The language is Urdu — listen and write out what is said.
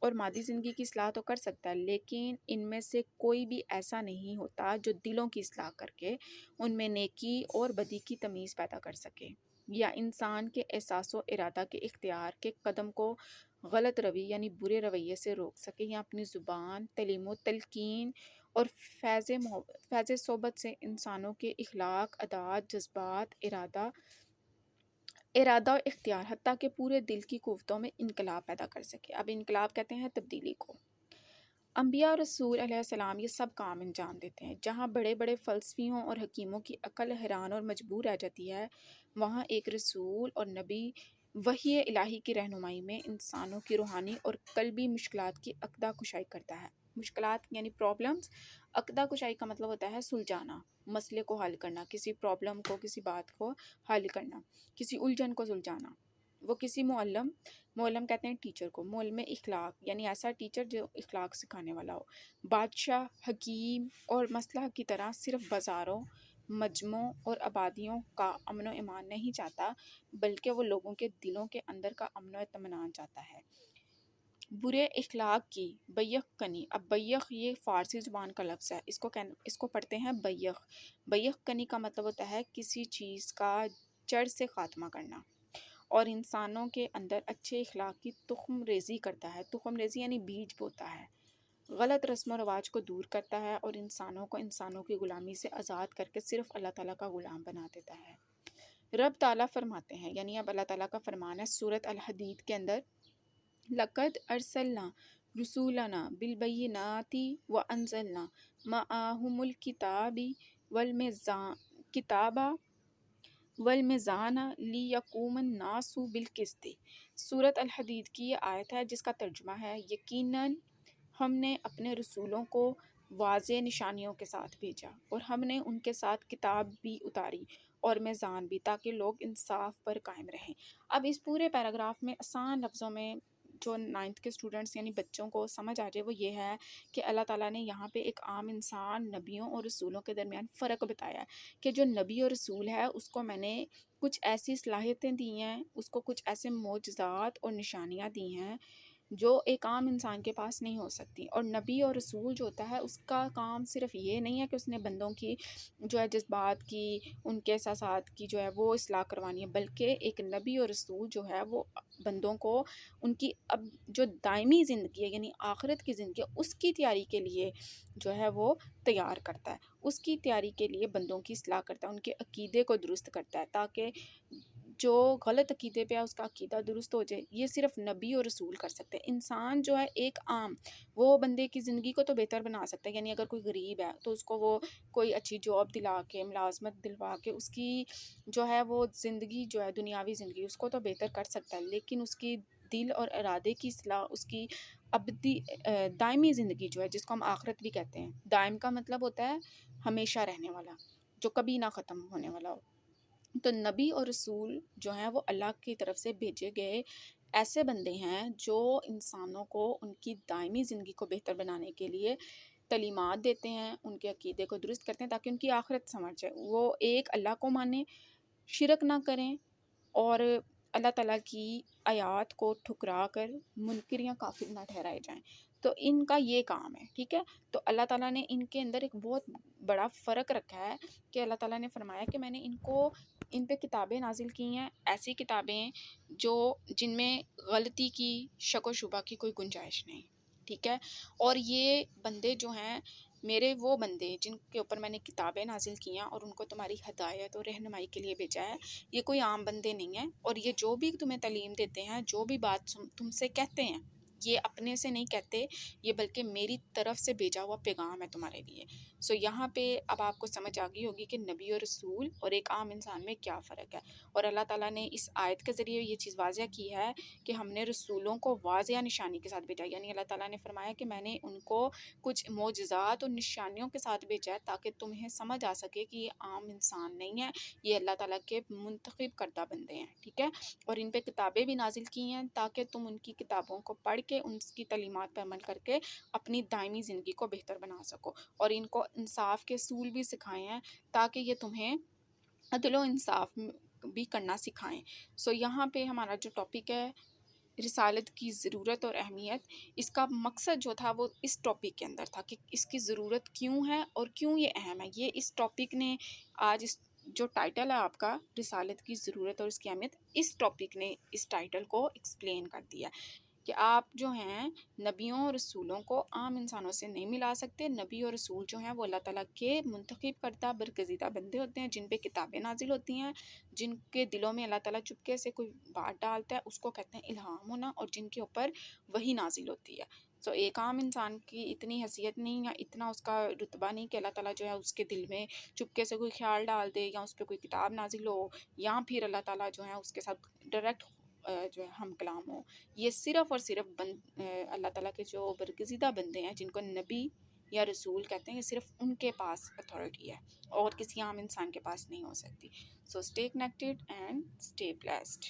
اور مادی زندگی کی اصلاح تو کر سکتا ہے، لیکن ان میں سے کوئی بھی ایسا نہیں ہوتا جو دلوں کی اصلاح کر کے ان میں نیکی اور بدی کی تمیز پیدا کر سکے، یا انسان کے احساس و ارادہ کے اختیار کے قدم کو غلط روی یعنی برے رویے سے روک سکے، یا اپنی زبان، تعلیم و تلقین اور فیض صحبت سے انسانوں کے اخلاق، عادات، جذبات، ارادہ و اختیار حتیٰ کہ پورے دل کی قوتوں میں انقلاب پیدا کر سکے۔ اب انقلاب کہتے ہیں تبدیلی کو۔ انبیاء اور رسول علیہ السلام یہ سب کام انجام دیتے ہیں۔ جہاں بڑے بڑے فلسفیوں اور حکیموں کی عقل حیران اور مجبور رہ جاتی ہے، وہاں ایک رسول اور نبی وحی الہی کی رہنمائی میں انسانوں کی روحانی اور قلبی مشکلات کی عقدہ کشائی کرتا ہے۔ مشکلات یعنی پرابلمز، عقدہ کشائی کا مطلب ہوتا ہے سلجھانا، مسئلے کو حل کرنا، کسی پرابلم کو، کسی بات کو حل کرنا، کسی الجھن کو سلجھانا۔ وہ کسی معلم کہتے ہیں ٹیچر کو، معلم اخلاق یعنی ایسا ٹیچر جو اخلاق سکھانے والا ہو، بادشاہ، حکیم اور مسلح کی طرح صرف بازاروں، مجمعوں اور آبادیوں کا امن و امان نہیں چاہتا، بلکہ وہ لوگوں کے دلوں کے اندر کا امن و اطمینان چاہتا ہے۔ برے اخلاق کی بیخ کنی، اب بیخ یہ فارسی زبان کا لفظ ہے، اس کو پڑھتے ہیں بیخ۔ بیخ کنی کا مطلب ہوتا ہے کسی چیز کا جڑ سے خاتمہ کرنا، اور انسانوں کے اندر اچھے اخلاق کی تخم ریزی کرتا ہے۔ تخم ریزی یعنی بیج بوتا ہے، غلط رسم و رواج کو دور کرتا ہے، اور انسانوں کو انسانوں کی غلامی سے آزاد کر کے صرف اللہ تعالیٰ کا غلام بنا دیتا ہے۔ رب تعالیٰ فرماتے ہیں، یعنی اب اللہ تعالیٰ کا فرمان ہے سورۃ الحدید کے اندر، لَقَدْ أَرْسَلْنَا رُسُولَنَا بِالْبَيِّنَاتِ وَأَنزَلْنَا مَعَهُمُ الْكِتَابَ وَالْمِيزَانَ لِيَقُومَ النَّاسُ بِالْقِسْطِ۔ سورۃ الحدید کی یہ آیت ہے جس کا ترجمہ ہے، یقیناً ہم نے اپنے رسولوں کو واضح نشانیوں کے ساتھ بھیجا، اور ہم نے ان کے ساتھ کتاب بھی اتاری اور میزان بھی، تاکہ لوگ انصاف پر قائم رہیں۔ اب اس پورے پیراگراف میں آسان لفظوں میں جو 9th کے اسٹوڈنٹس یعنی بچوں کو سمجھ آ جائے وہ یہ ہے کہ اللہ تعالیٰ نے یہاں پہ ایک عام انسان، نبیوں اور رسولوں کے درمیان فرق بتایا ہے، کہ جو نبی اور رسول ہے اس کو میں نے کچھ ایسی صلاحیتیں دی ہیں، اس کو کچھ ایسے معجزات اور نشانیاں دی ہیں جو ایک عام انسان کے پاس نہیں ہو سکتی۔ اور نبی اور رسول جو ہوتا ہے اس کا کام صرف یہ نہیں ہے کہ اس نے بندوں کی جو ہے جذبات کی، ان کے احساسات کی جو ہے وہ اصلاح کروانی ہے، بلکہ ایک نبی اور رسول جو ہے وہ بندوں کو ان کی اب جو دائمی زندگی ہے یعنی آخرت کی زندگی ہے اس کی تیاری کے لیے جو ہے وہ تیار کرتا ہے، اس کی تیاری کے لیے بندوں کی اصلاح کرتا ہے، ان کے عقیدے کو درست کرتا ہے، تاکہ جو غلط عقیدے پہ ہے اس کا عقیدہ درست ہو جائے۔ یہ صرف نبی اور رسول کر سکتے ہیں۔ انسان جو ہے ایک عام، وہ بندے کی زندگی کو تو بہتر بنا سکتا ہے، یعنی اگر کوئی غریب ہے تو اس کو وہ کوئی اچھی جاب دلا کے، ملازمت دلوا کے اس کی جو ہے وہ زندگی جو ہے دنیاوی زندگی اس کو تو بہتر کر سکتا ہے، لیکن اس کی دل اور ارادے کی اصلاح، اس کی ابدی دائمی زندگی جو ہے جس کو ہم آخرت بھی کہتے ہیں، دائم کا مطلب ہوتا ہے ہمیشہ رہنے والا، جو کبھی نہ ختم ہونے والا ہو۔ تو نبی اور رسول جو ہیں وہ اللہ کی طرف سے بھیجے گئے ایسے بندے ہیں جو انسانوں کو ان کی دائمی زندگی کو بہتر بنانے کے لیے تعلیمات دیتے ہیں، ان کے عقیدے کو درست کرتے ہیں تاکہ ان کی آخرت سنور جائے، وہ ایک اللہ کو مانیں، شرک نہ کریں، اور اللہ تعالیٰ کی آیات کو ٹھکرا کر منکر یا کافر نہ ٹھہرائے جائیں۔ تو ان کا یہ کام ہے، ٹھیک ہے۔ تو اللہ تعالیٰ نے ان کے اندر ایک بہت بڑا فرق رکھا ہے کہ اللہ تعالیٰ نے فرمایا کہ میں نے ان پہ کتابیں نازل کی ہیں، ایسی کتابیں جن میں غلطی کی، شک و شبہ کی کوئی گنجائش نہیں، ٹھیک ہے۔ اور یہ بندے جو ہیں میرے، وہ بندے جن کے اوپر میں نے کتابیں نازل کی ہیں اور ان کو تمہاری ہدایت اور رہنمائی کے لیے بھیجا ہے، یہ کوئی عام بندے نہیں ہیں، اور یہ جو بھی تمہیں تعلیم دیتے ہیں، جو بھی بات تم سے کہتے ہیں، یہ اپنے سے نہیں کہتے، یہ بلکہ میری طرف سے بھیجا ہوا پیغام ہے تمہارے لیے۔ سو یہاں پہ اب آپ کو سمجھ آ گئی ہوگی کہ نبی اور رسول اور ایک عام انسان میں کیا فرق ہے، اور اللہ تعالیٰ نے اس آیت کے ذریعے یہ چیز واضح کی ہے کہ ہم نے رسولوں کو واضح نشانی کے ساتھ بھیجا، یعنی اللہ تعالیٰ نے فرمایا کہ میں نے ان کو کچھ معجزات اور نشانیوں کے ساتھ بھیجا ہے تاکہ تمہیں سمجھ آ سکے کہ یہ عام انسان نہیں ہے، یہ اللہ تعالیٰ کے منتخب کردہ بندے ہیں، ٹھیک ہے۔ اور ان پہ کتابیں بھی نازل کی ہیں تاکہ تم ان کی کتابوں کو پڑھ کے ان کی تعلیمات پر عمل کر کے اپنی دائمی زندگی کو بہتر بنا سکو، اور ان کو انصاف کے اصول بھی سکھائے ہیں تاکہ یہ تمہیں عدل و انصاف بھی کرنا سکھائیں۔ سو یہاں پہ ہمارا جو ٹاپک ہے رسالت کی ضرورت اور اہمیت، اس کا مقصد جو تھا وہ اس ٹاپک کے اندر تھا کہ اس کی ضرورت کیوں ہے اور کیوں یہ اہم ہے. یہ اس ٹاپک نے آج جو ٹائٹل ہے آپ کا رسالت کی ضرورت اور اس کی اہمیت، اس ٹاپک نے اس ٹائٹل کو ایکسپلین کر دیا کہ آپ جو ہیں نبیوں اور رسولوں کو عام انسانوں سے نہیں ملا سکتے. نبی اور رسول جو ہیں وہ اللہ تعالیٰ کے منتخب کردہ برگزیدہ بندے ہوتے ہیں جن پہ کتابیں نازل ہوتی ہیں، جن کے دلوں میں اللہ تعالیٰ چپکے سے کوئی بات ڈالتا ہے، اس کو کہتے ہیں الہام ہونا، اور جن کے اوپر وحی نازل ہوتی ہے. سو ایک عام انسان کی اتنی حیثیت نہیں یا اتنا اس کا رتبہ نہیں کہ اللہ تعالیٰ جو ہے اس کے دل میں چپکے سے کوئی خیال ڈال دے یا اس پہ کوئی کتاب نازل ہو، یا پھر اللہ تعالیٰ جو ہے اس کے ساتھ ڈائریکٹ جو ہے ہم کلام ہو. یہ صرف اور صرف اللہ تعالیٰ کے جو برگزیدہ بندے ہیں جن کو نبی یا رسول کہتے ہیں، یہ صرف ان کے پاس اتھارٹی ہے اور کسی عام انسان کے پاس نہیں ہو سکتی. So stay connected and stay blessed.